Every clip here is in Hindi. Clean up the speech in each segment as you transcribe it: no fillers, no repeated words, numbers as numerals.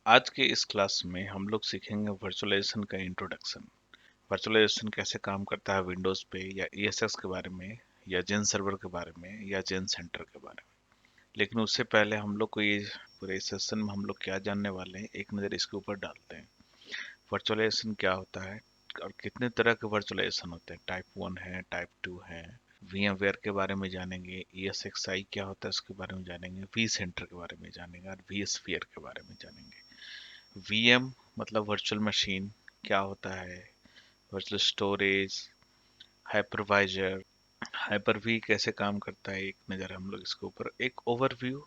आज के इस क्लास में हम लोग सीखेंगे वर्चुअलाइजेशन का इंट्रोडक्शन। वर्चुअलाइजेशन कैसे काम करता है विंडोज़ पे, या ESX के बारे में, या जेन सर्वर के बारे में, या जेन सेंटर के बारे में। लेकिन उससे पहले हम लोग को ये पूरे सेशन में हम लोग क्या जानने वाले हैं, एक नज़र इसके ऊपर डालते हैं। वर्चुअलाइजेशन क्या होता है और कितने तरह के वर्चुअलाइजेशन होते हैं। टाइप 1 है, टाइप 2 है। VMware के बारे में जानेंगे, ESXi क्या होता है उसके बारे में जानेंगे, वी सेंटर के बारे में जानेंगे और vSphere के बारे में जानेंगे। VM मतलब वर्चुअल मशीन क्या होता है, virtual storage, hypervisor, hyper V कैसे काम करता है, एक नज़र हम लोग इसके ऊपर एक ओवरव्यू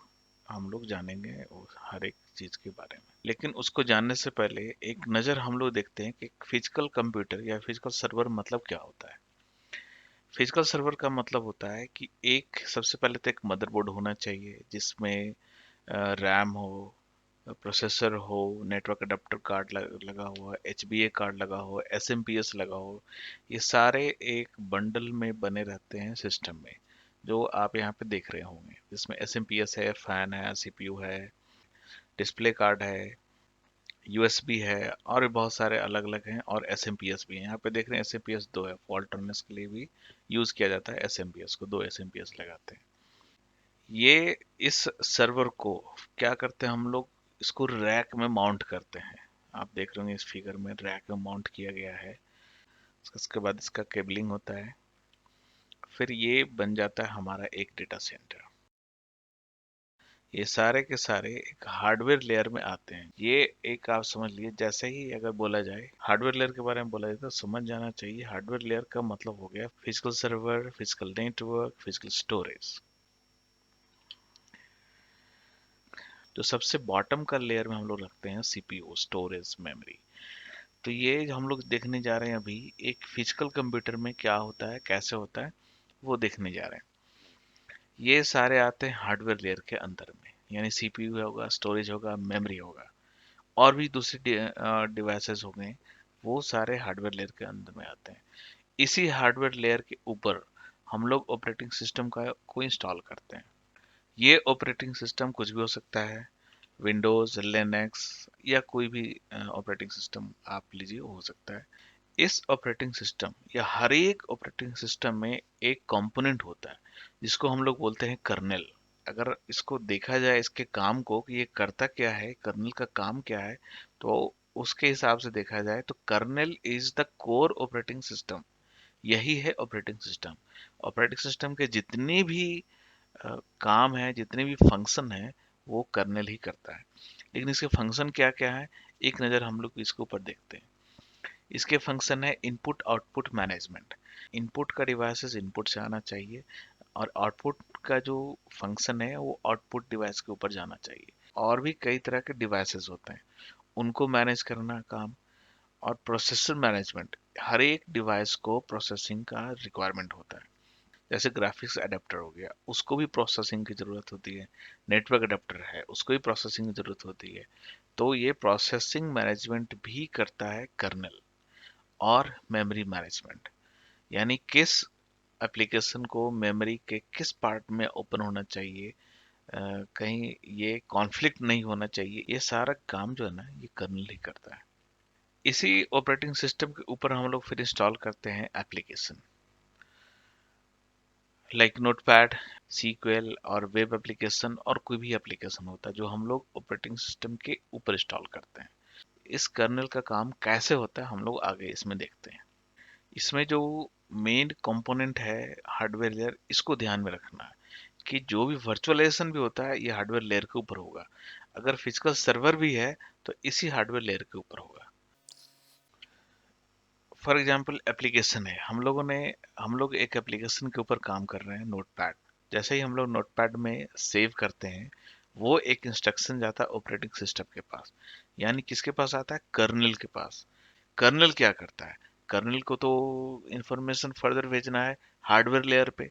हम लोग जानेंगे हर एक चीज़ के बारे में। लेकिन उसको जानने से पहले एक नज़र हम लोग देखते हैं कि फिजिकल कंप्यूटर या फिजिकल सर्वर मतलब क्या होता है। फिजिकल सर्वर का मतलब होता है कि एक सबसे पहले तो एक मदरबोर्ड होना चाहिए जिसमें रैम हो, प्रोसेसर हो, नेटवर्क अडेप्टर कार्ड लगा हुआ, HBA कार्ड लगा हो, SMPS लगा हो। ये सारे एक बंडल में बने रहते हैं सिस्टम में, जो आप यहाँ पे देख रहे होंगे, जिसमें SMPS है, फैन है, CPU है, डिस्प्ले कार्ड है, USB है, और भी बहुत सारे अलग अलग हैं, और SMPS भी है। यहाँ पे देख रहे हैं SMPS 2 है, फॉल्ट टॉलरेंस के लिए भी यूज किया जाता है। SMPS को 2 SMPS लगाते हैं। ये इस सर्वर को क्या करते हैं हम लोग, इसको रैक में माउंट करते हैं। आप देख रहे होंगे इस फिगर में रैक में माउंट किया गया है। उसके बाद इसका केबलिंग होता है, फिर ये बन जाता है हमारा एक डेटा सेंटर। ये सारे के सारे एक हार्डवेयर लेयर में आते हैं। ये एक आप समझ लिए, जैसे ही अगर बोला जाए हार्डवेयर लेयर के बारे में बोला जाए तो समझ जाना चाहिए हार्डवेयर लेयर का मतलब हो गया physical server, physical network, physical storage. जो सबसे बॉटम का लेयर में हम लोग रखते हैं CPU, स्टोरेज, मेमोरी। तो ये जो हम लोग देखने जा रहे हैं अभी, एक फिजिकल कंप्यूटर में क्या होता है, कैसे होता है, वो देखने जा रहे हैं। ये सारे आते हैं हार्डवेयर लेयर के अंदर में, यानी CPU होगा, स्टोरेज होगा, मेमोरी होगा, और भी दूसरी डिवाइसेस हो गए, वो सारे हार्डवेयर लेयर के अंदर में आते हैं। इसी हार्डवेयर लेयर के ऊपर हम लोग ऑपरेटिंग सिस्टम का को इंस्टॉल करते हैं। ये ऑपरेटिंग सिस्टम कुछ भी हो सकता है, विंडोज, लिनक्स, या कोई भी ऑपरेटिंग सिस्टम आप लीजिए, हो सकता है। इस ऑपरेटिंग सिस्टम या हर एक ऑपरेटिंग सिस्टम में एक कंपोनेंट होता है जिसको हम लोग बोलते हैं कर्नेल। अगर इसको देखा जाए इसके काम को कि ये करता क्या है, कर्नेल का काम क्या है, तो उसके हिसाब से देखा जाए तो kernel is the core operating system. यही है ऑपरेटिंग सिस्टम। ऑपरेटिंग सिस्टम के जितने भी काम है, जितने भी फंक्शन है, वो कर्नेल ही करता है। लेकिन इसके फंक्शन क्या क्या है, एक नज़र हम लोग इसके ऊपर देखते हैं। इसके फंक्शन है इनपुट आउटपुट मैनेजमेंट। इनपुट का डिवाइसेस इनपुट से आना चाहिए, और आउटपुट का जो फंक्शन है वो आउटपुट डिवाइस के ऊपर जाना चाहिए। और भी कई तरह के डिवाइसेस होते हैं, उनको मैनेज करना काम। और प्रोसेसर मैनेजमेंट, हर एक डिवाइस को प्रोसेसिंग का रिक्वायरमेंट होता है। जैसे ग्राफिक्स अडेप्टर हो गया, उसको भी प्रोसेसिंग की ज़रूरत होती है। नेटवर्क अडेप्टर है, उसको भी प्रोसेसिंग की ज़रूरत होती है। तो ये प्रोसेसिंग मैनेजमेंट भी करता है कर्नेल। और मेमोरी मैनेजमेंट, यानी किस एप्लीकेशन को मेमोरी के किस पार्ट में ओपन होना चाहिए, कहीं ये कॉन्फ्लिक्ट नहीं होना चाहिए, ये सारा काम जो है ना, ये कर्नल ही करता है। इसी ऑपरेटिंग सिस्टम के ऊपर हम लोग फिर इंस्टॉल करते हैं एप्लीकेशन, लाइक नोटपैड, सीक्वल, और वेब एप्लीकेशन, और कोई भी एप्लीकेशन होता है जो हम लोग ऑपरेटिंग सिस्टम के ऊपर इंस्टॉल करते हैं। इस कर्नल का काम कैसे होता है हम लोग आगे इसमें देखते हैं। इसमें जो मेन कंपोनेंट है हार्डवेयर लेयर, इसको ध्यान में रखना है कि जो भी वर्चुअलाइजेशन भी होता है ये हार्डवेयर लेयर के ऊपर होगा। अगर फिजिकल सर्वर भी है तो इसी हार्डवेयर लेयर के ऊपर होगा। फॉर एग्जांपल एप्लीकेशन है, हम लोग एक एप्लीकेशन के ऊपर काम कर रहे हैं, नोटपैड। जैसे ही हम लोग नोटपैड में सेव करते हैं, वो एक इंस्ट्रक्शन जाता है ऑपरेटिंग सिस्टम के पास, यानी किसके पास आता है, कर्नल के पास। कर्नल क्या करता है, कर्नल को तो इंफॉर्मेशन फर्दर भेजना है हार्डवेयर लेयर पे।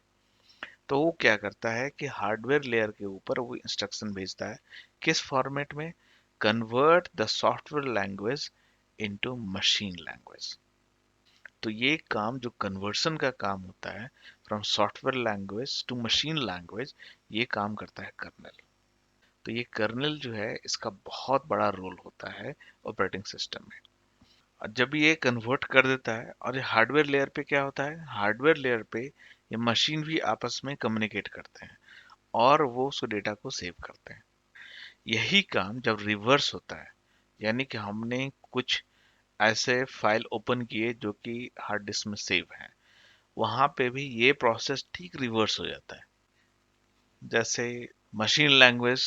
तो वो क्या करता है कि हार्डवेयर लेयर के ऊपर वो इंस्ट्रक्शन भेजता है, किस फॉर्मेट में, convert the software language into machine language. तो ये काम जो कन्वर्सन का काम होता है from software language to machine language, ये काम करता है कर्नल। तो ये कर्नेल जो है इसका बहुत बड़ा रोल होता है ऑपरेटिंग सिस्टम में। और जब ये कन्वर्ट कर देता है, और ये हार्डवेयर लेयर पे क्या होता है, हार्डवेयर लेयर पे ये मशीन भी आपस में कम्युनिकेट करते हैं और वो उस डेटा को सेव करते हैं। यही काम जब रिवर्स होता है, यानी कि हमने कुछ ऐसे फाइल ओपन किए जो कि हार्ड डिस्क में सेव हैं, वहां पे भी ये प्रोसेस ठीक रिवर्स हो जाता है। जैसे machine language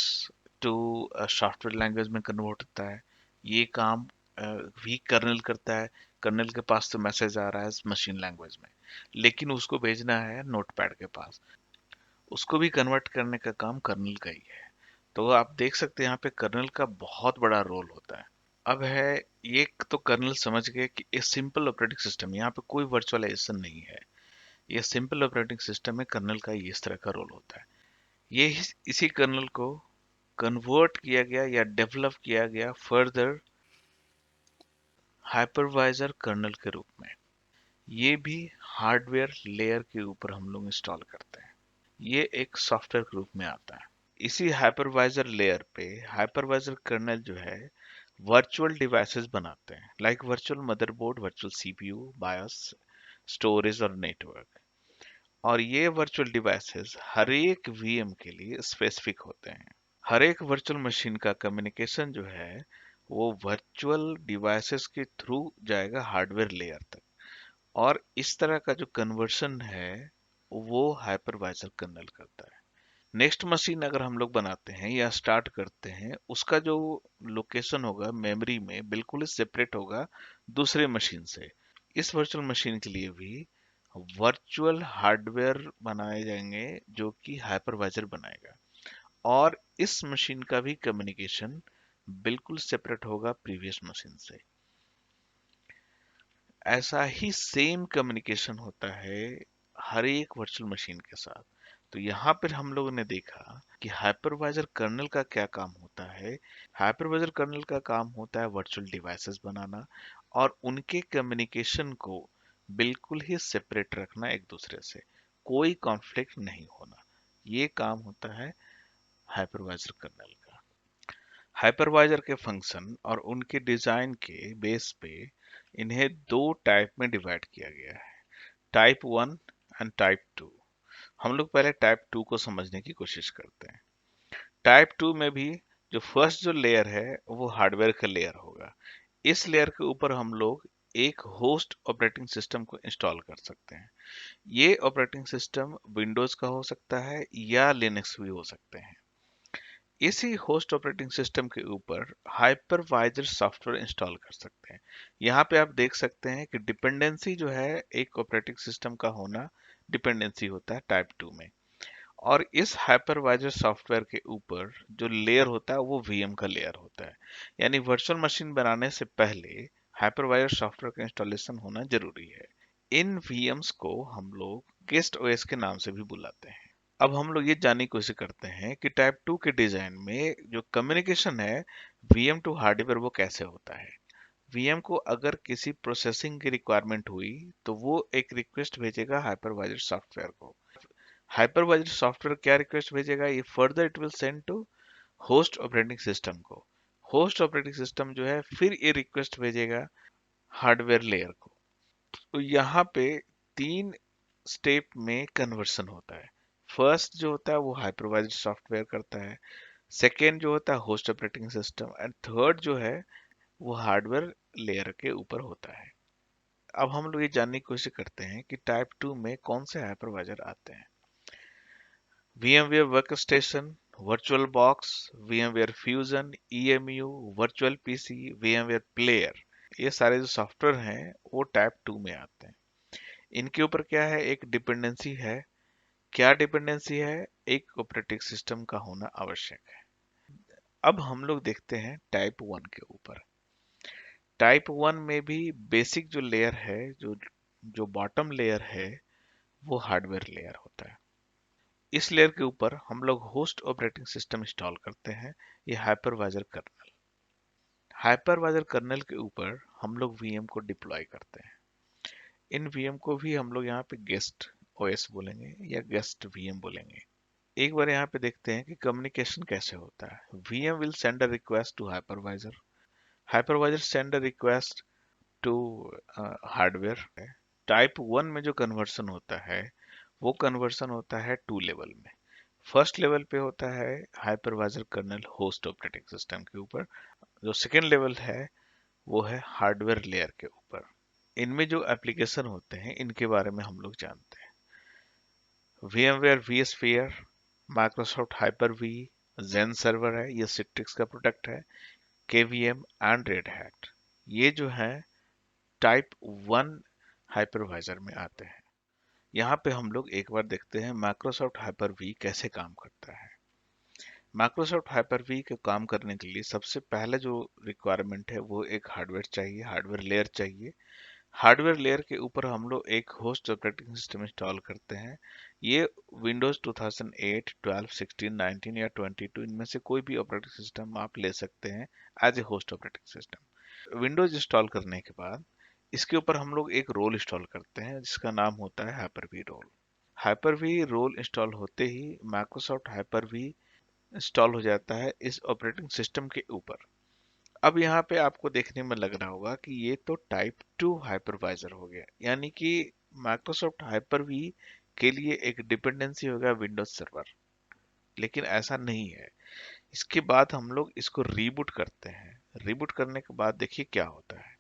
to software language में कन्वर्ट होता है, ये काम भी कर्नल करता है। कर्नल के पास तो मैसेज आ रहा है मशीन लैंग्वेज में, लेकिन उसको भेजना है नोटपैड के पास, उसको भी कन्वर्ट करने का काम कर्नल का ही है। तो आप देख सकते हैं यहाँ पे कर्नल का बहुत बड़ा रोल होता है। अब है, ये तो कर्नल समझ गए कि ये सिंपल ऑपरेटिंग सिस्टम, यहाँ पे कोई वर्चुअलाइजेशन नहीं है, ये सिंपल ऑपरेटिंग सिस्टम में कर्नल का इस तरह का रोल होता है। इसी कर्नल को कन्वर्ट किया गया या डेवलप किया गया फर्दर हाइपरवाइजर कर्नल के रूप में। ये भी हार्डवेयर लेयर के ऊपर हम लोग इंस्टॉल करते हैं, ये एक सॉफ्टवेयर के रूप में आता है। इसी हाइपरवाइजर लेयर पे हाइपरवाइजर कर्नल जो है वर्चुअल डिवाइसेस बनाते हैं, like virtual motherboard, virtual CPU, BIOS, storage और नेटवर्क। और ये वर्चुअल डिवाइसेस हर एक वीएम के लिए स्पेसिफिक होते हैं। हर एक वर्चुअल मशीन का कम्युनिकेशन जो है वो वर्चुअल डिवाइसेस के थ्रू जाएगा हार्डवेयर लेयर तक, और इस तरह का जो कन्वर्शन है वो हाइपरवाइजर कर्नल करता है। नेक्स्ट मशीन अगर हम लोग बनाते हैं या स्टार्ट करते हैं, उसका जो लोकेशन होगा मेमोरी में बिल्कुल ही सेपरेट होगा दूसरे मशीन से। इस वर्चुअल मशीन के लिए भी वर्चुअल हार्डवेयर बनाए जाएंगे जो कि हाइपरवाइजर बनाएगा, और इस मशीन का भी कम्युनिकेशन बिल्कुल सेपरेट होगा प्रीवियस मशीन से। ऐसा ही सेम कम्युनिकेशन होता है हर एक वर्चुअल मशीन के साथ। तो यहाँ पर हम लोगों ने देखा कि हाइपरवाइजर कर्नल का क्या काम होता है। हाइपरवाइजर कर्नल का काम होता है वर्चुअल डिवाइसेस बनाना और उनके कम्युनिकेशन को बिल्कुल ही सेपरेट रखना एक दूसरे से, कोई कॉन्फ्लिक्ट नहीं होना। ये काम होता है हाइपरवाइजर कर्नल का। हाइपरवाइजर के फंक्शन और उनके डिजाइन के बेस पे इन्हें दो टाइप में डिवाइड किया गया है, type one and type two. हम लोग पहले टाइप टू को समझने की कोशिश करते हैं। टाइप टू में भी जो फर्स्ट जो लेयर है वो हार्डवेयर का लेयर होगा। इस लेयर के ऊपर हम लोग एक होस्ट ऑपरेटिंग सिस्टम को इंस्टॉल कर सकते हैं। ये ऑपरेटिंग सिस्टम विंडोज का हो सकता है या लिनक्स भी हो सकते हैं। इसी होस्ट ऑपरेटिंग सिस्टम के ऊपर हाइपरवाइजर सॉफ्टवेयर इंस्टॉल कर सकते हैं। यहाँ पे आप देख सकते हैं कि डिपेंडेंसी जो है एक ऑपरेटिंग सिस्टम का होना डिपेंडेंसी होता है टाइप टू में। और इस हाइपरवाइजर सॉफ्टवेयर के ऊपर जो लेयर होता है वो वीएम का लेयर होता है। यानी वर्चुअल मशीन बनाने से पहले हाइपरवाइजर सॉफ्टवेयर का इंस्टॉलेशन होना जरूरी है। इन वीएम्स को हम लोग गेस्ट ओएस के नाम से भी बुलाते हैं। अब हम लोग ये जानने की कोशिश करते हैं कि टाइप टू के डिजाइन में जो कम्युनिकेशन है वीएम टू हार्डवेयर वो कैसे होता है। वीएम को अगर किसी प्रोसेसिंग की रिक्वायरमेंट हुई तो वो एक रिक्वेस्ट भेजेगा हाइपरवाइजर सॉफ्टवेयर को। हाइपरवाइजर सॉफ्टवेयर क्या रिक्वेस्ट भेजेगा, ये further it will send to host operating system को। होस्ट ऑपरेटिंग सिस्टम जो है फिर ये रिक्वेस्ट भेजेगा हार्डवेयर लेयर को। तो यहाँ पे तीन स्टेप में कन्वर्सन होता है। फर्स्ट जो होता है वो हाइपरवाइज्ड सॉफ्टवेयर करता है, सेकेंड जो होता है host operating system, and third जो है वो हार्डवेयर लेयर के ऊपर होता है। अब हम लोग ये जानने की कोशिश करते हैं कि टाइप टू में कौन से हाइपरवाइजर आते हैं। VMware workstation, virtual box, VMware fusion, EMU, virtual PC, VMware player, ये सारे जो सॉफ्टवेयर हैं वो टाइप टू में आते हैं। इनके ऊपर क्या है, एक डिपेंडेंसी है। क्या डिपेंडेंसी है, एक ऑपरेटिंग सिस्टम का होना आवश्यक है। अब हम लोग देखते हैं टाइप वन के ऊपर। टाइप वन में भी बेसिक जो लेयर है, जो जो बॉटम लेयर है वो हार्डवेयर लेयर होता है। इस लेयर के ऊपर हम लोग होस्ट ऑपरेटिंग सिस्टम इंस्टॉल करते हैं, ये हाइपरवाइजर कर्नल। हाइपरवाइजर कर्नल के ऊपर हम लोग वीएम को डिप्लॉय करते हैं। इन वीएम को भी हम लोग यहाँ पे गेस्ट ओएस बोलेंगे या गेस्ट वीएम बोलेंगे। एक बार यहाँ पे देखते हैं कि कम्युनिकेशन कैसे होता है। VM will send a request to hypervisor. Hypervisor send a request to hardware. Type 1 में जो कन्वर्सन होता है वो कन्वर्सन होता है 2 लेवल में। फर्स्ट लेवल पे होता है hypervisor kernel host operating system के ऊपर। जो सेकेंड लेवल है वो है हार्डवेयर लेयर के ऊपर। इनमें जो एप्लीकेशन होते हैं इनके बारे में हम लोग जानते हैं। VMware vSphere, Microsoft hyper V, Xen server है, ये सिट्रिक्स का प्रोडक्ट है, KVM एंड रेड हैट, ये जो है टाइप 1 हाइपरवाइजर में आते हैं। यहाँ पे हम लोग एक बार देखते हैं माइक्रोसॉफ्ट हाइपर वी कैसे काम करता है। माइक्रोसॉफ्ट हाइपर वी के काम करने के लिए सबसे पहले जो रिक्वायरमेंट है वो एक हार्डवेयर चाहिए, हार्डवेयर लेयर चाहिए। हार्डवेयर लेयर के ऊपर हम लोग एक होस्ट ऑपरेटिंग सिस्टम इंस्टॉल करते हैं। ये विंडोज 2008, 12, 16, 19 या 22 इनमें से कोई भी ऑपरेटिंग सिस्टम आप ले सकते हैं as a host operating system. Windows install करने के बाद इसके ऊपर हम लोग एक रोल इंस्टॉल करते हैं जिसका नाम होता है hyper V role. Hyper V role install होते ही माइक्रोसॉफ्ट हाइपर वी इंस्टॉल हो जाता है इस ऑपरेटिंग सिस्टम के ऊपर। अब यहाँ पे आपको देखने में लग रहा होगा कि ये तो टाइप 2 हाइपरवाइजर हो गया, यानी कि माइक्रोसॉफ्ट हाइपर वी के लिए एक डिपेंडेंसी हो गया विंडोज सर्वर। लेकिन ऐसा नहीं है। इसके बाद हम लोग इसको रीबूट करते हैं। रीबूट करने के बाद देखिए क्या होता है।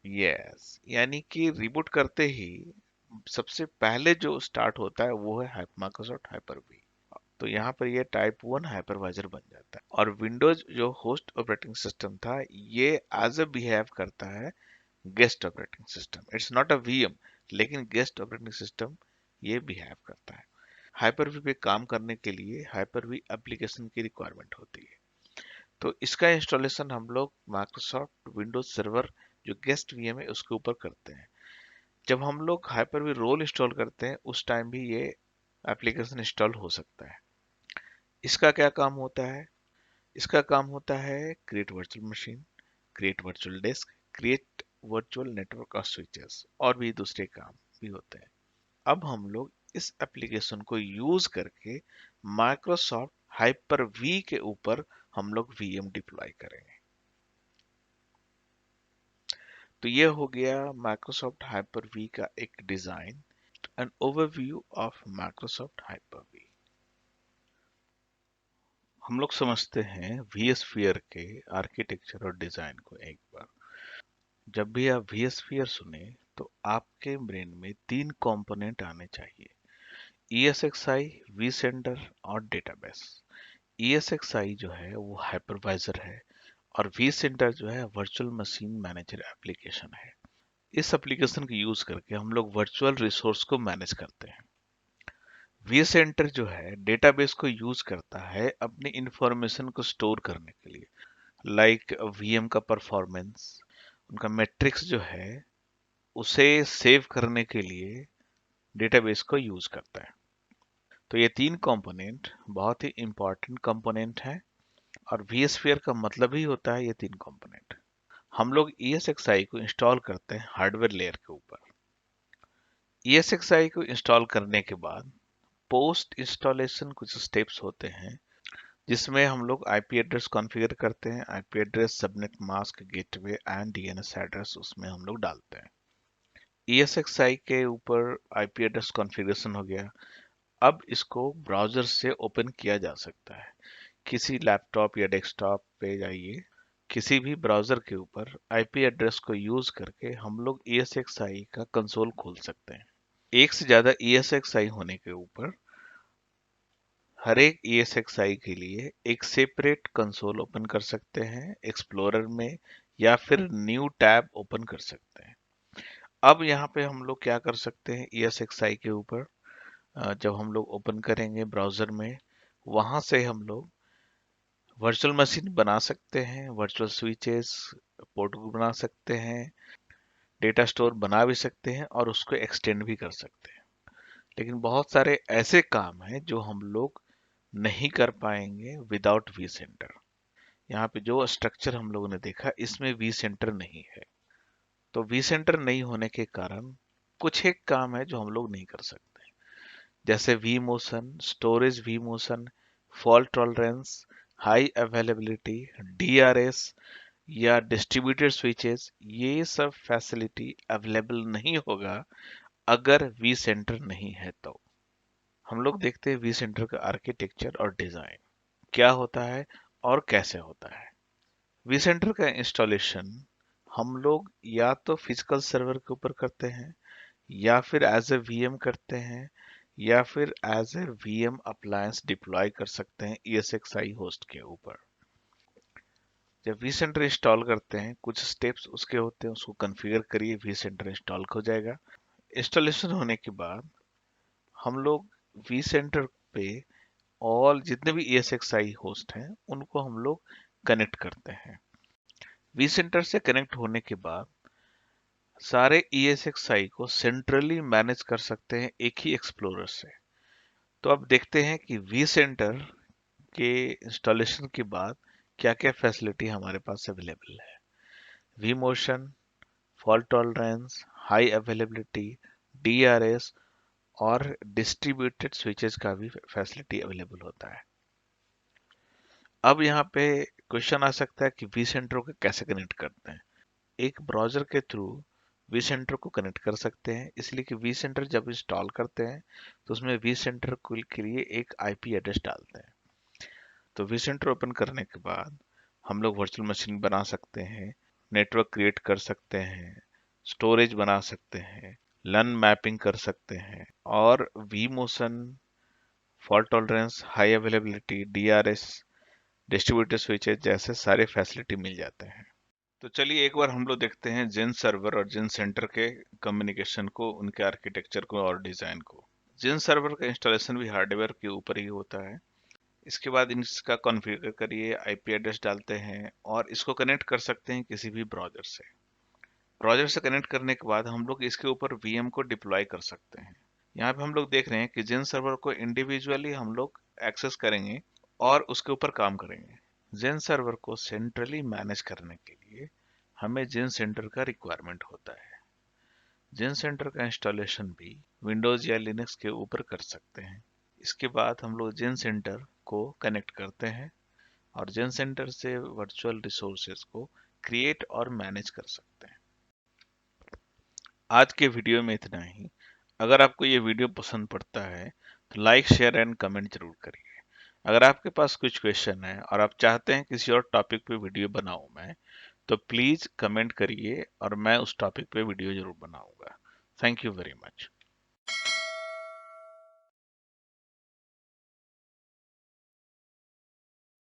यस, यानी कि रिबूट करते ही सबसे पहले जो स्टार्ट होता है वो है माइक्रोसॉफ्ट हाइपर वी। तो यहाँ पर ये टाइप 1 हाइपरवाइजर बन जाता है और विंडोज जो होस्ट ऑपरेटिंग सिस्टम था ये एज अ बिहेव करता है guest operating system. It's not a VM, लेकिन गेस्ट ऑपरेटिंग सिस्टम ये बिहेव करता है। हाइपर वी पे काम करने के लिए हाइपर वी एप्लीकेशन की रिक्वायरमेंट होती है। तो इसका इंस्टॉलेशन हम लोग माइक्रोसॉफ्ट विंडोज सर्वर जो गेस्ट वीएम है उसके ऊपर करते हैं। जब हम लोग हाइपर वी रोल इंस्टॉल करते हैं उस टाइम भी ये एप्लीकेशन इंस्टॉल हो सकता है। इसका क्या काम होता है? इसका काम होता है create virtual machine, create virtual desk, create virtual network और स्विचेस, और भी दूसरे काम भी होते हैं। अब हम लोग इस एप्लीकेशन को यूज करके माइक्रोसॉफ्ट हाइपर वी के ऊपर हम लोग वीएम डिप्लॉय करेंगे। तो ये हो गया माइक्रोसॉफ्ट हाइपर वी का एक design, an overview of Microsoft hyper V. हम लोग समझते हैं vSphere के आर्किटेक्चर और डिजाइन को एक बार। जब भी आप vSphere सुने तो आपके ब्रेन में 3 कंपोनेंट आने चाहिए, ESXi, vCenter और डेटाबेस। ESXi जो है वो हाइपरवाइजर है और vCenter जो है वर्चुअल मशीन मैनेजर एप्लीकेशन है। इस एप्लीकेशन को यूज करके हम लोग वर्चुअल रिसोर्स को मैनेज करते हैं। vCenter जो है डेटाबेस को यूज करता है अपनी इंफॉर्मेशन को स्टोर करने के लिए, लाइक वीएम का परफॉर्मेंस, उनका मैट्रिक्स जो है उसे सेव करने के लिए डेटाबेस को यूज करता है। तो ये 3 कंपोनेंट बहुत ही इंपॉर्टेंट कंपोनेंट हैं और vSphere का मतलब ही होता है ये 3 कंपोनेंट। हम लोग ESXi को इंस्टॉल करते हैं हार्डवेयर लेयर के ऊपर। ESXi को इंस्टॉल करने के बाद पोस्ट इंस्टॉलेशन कुछ स्टेप्स होते हैं जिसमें हम लोग आईपी एड्रेस कॉन्फ़िगर करते हैं। IP address, subnet mask, gateway and DNS address उसमें हम लोग डालते हैं। ESXi के ऊपर आईपी एड्रेस कॉन्फ़िगरेशन हो गया। अब इसको ब्राउज़र से ओपन किया जा सकता है। किसी लैपटॉप या डेस्कटॉप पे जाइए, किसी भी ब्राउज़र के ऊपर आईपी एड्रेस को यूज़ करके हम लोग ESXi का कंसोल खोल सकते हैं। एक से ज़्यादा ESXi होने के ऊपर हर एक ESXi के लिए एक सेपरेट कंसोल ओपन कर सकते हैं एक्सप्लोरर में, या फिर न्यू टैब ओपन कर सकते हैं। अब यहाँ पे हम लोग क्या कर सकते हैं, ESXi के ऊपर जब हम लोग ओपन करेंगे ब्राउजर में, वहां से हम लोग वर्चुअल मशीन बना सकते हैं, वर्चुअल स्विचेस, पोर्ट बना सकते हैं, डेटा स्टोर बना भी सकते हैं और उसको एक्सटेंड भी कर सकते हैं। लेकिन बहुत सारे ऐसे काम हैं जो हम लोग नहीं कर पाएंगे विदाउट वी सेंटर। यहाँ पे जो स्ट्रक्चर हम लोगों ने देखा इसमें वी सेंटर नहीं है। तो वी सेंटर नहीं होने के कारण कुछ एक काम है जो हम लोग नहीं कर सकते। जैसे V motion, storage V motion, fault tolerance, high availability, DRS या डिस्ट्रीब्यूटेड स्विचेस, ये सब फैसिलिटी अवेलेबल नहीं होगा अगर वी सेंटर नहीं है तो। हम लोग देखते हैं वी सेंटर का आर्किटेक्चर और डिजाइन क्या होता है और कैसे होता है। वी सेंटर का इंस्टॉलेशन हम लोग या तो फिजिकल सर्वर के ऊपर करते हैं, या फिर एज ए वीएम करते हैं, या फिर as a VM appliance deploy कर सकते हैं ESXi होस्ट के ऊपर। जब वी सेंटर इंस्टॉल करते हैं कुछ स्टेप्स उसके होते हैं, उसको कॉन्फ़िगर करिए, वी सेंटर इंस्टॉल हो जाएगा। इंस्टॉलेशन होने के बाद हम लोग वी सेंटर पे ऑल जितने भी ESXi होस्ट हैं उनको हम लोग कनेक्ट करते हैं। वी सेंटर से कनेक्ट होने के बाद सारे ESXi को सेंट्रली मैनेज कर सकते हैं एक ही एक्सप्लोरर से। तो अब देखते हैं कि वी सेंटर के इंस्टॉलेशन के बाद क्या क्या फैसिलिटी हमारे पास अवेलेबल है। V motion, fault tolerance, high availability, DRS और डिस्ट्रीब्यूटेड स्विचेस का भी फैसिलिटी अवेलेबल होता है। अब यहाँ पे क्वेश्चन आ सकता है कि वी सेंटर को कैसे कनेक्ट करते हैं। एक ब्राउजर के थ्रू वी सेंटर को कनेक्ट कर सकते हैं, इसलिए कि वी सेंटर जब इंस्टॉल करते हैं तो उसमें वी सेंटर के लिए एक आईपी एड्रेस डालते हैं। तो वी सेंटर ओपन करने के बाद हम लोग वर्चुअल मशीन बना सकते हैं, नेटवर्क क्रिएट कर सकते हैं, स्टोरेज बना सकते हैं, लन मैपिंग कर सकते हैं और V motion, fault tolerance, high availability, DRS, distributed switches जैसे सारे फैसिलिटी मिल जाते हैं। तो चलिए एक बार हम लोग देखते हैं जिन सर्वर और जिन सेंटर के कम्युनिकेशन को, उनके आर्किटेक्चर को और डिजाइन को। जिन सर्वर का इंस्टॉलेशन भी हार्डवेयर के ऊपर ही होता है। इसके बाद इसका कॉन्फ़िगर करिए, आईपी एड्रेस डालते हैं और इसको कनेक्ट कर सकते हैं किसी भी ब्राउज़र से। ब्राउज़र से कनेक्ट करने के बाद हम लोग इसके ऊपर वीएम को डिप्लॉय कर सकते हैं। यहाँ पे हम लोग देख रहे हैं कि जिन सर्वर को इंडिविजुअली हम लोग एक्सेस करेंगे और उसके ऊपर काम करेंगे। जिन सर्वर को सेंट्रली मैनेज करने के लिए हमें जिन सेंटर का रिक्वायरमेंट होता है। जिन सेंटर का इंस्टॉलेशन भी विंडोज या लिनक्स के ऊपर कर सकते हैं। इसके बाद हम लोग जिन सेंटर को कनेक्ट करते हैं और जिन सेंटर से वर्चुअल रिसोर्सेज को क्रिएट और मैनेज कर सकते हैं। आज के वीडियो में इतना ही। अगर आपको ये वीडियो पसंद पड़ता है तो लाइक, शेयर एंड कमेंट जरूर करिए। अगर आपके पास कुछ क्वेश्चन है और आप चाहते हैं किसी और टॉपिक पे वीडियो बनाऊं मैं, तो प्लीज कमेंट करिए और मैं उस टॉपिक पे वीडियो जरूर बनाऊंगा। Thank you very much.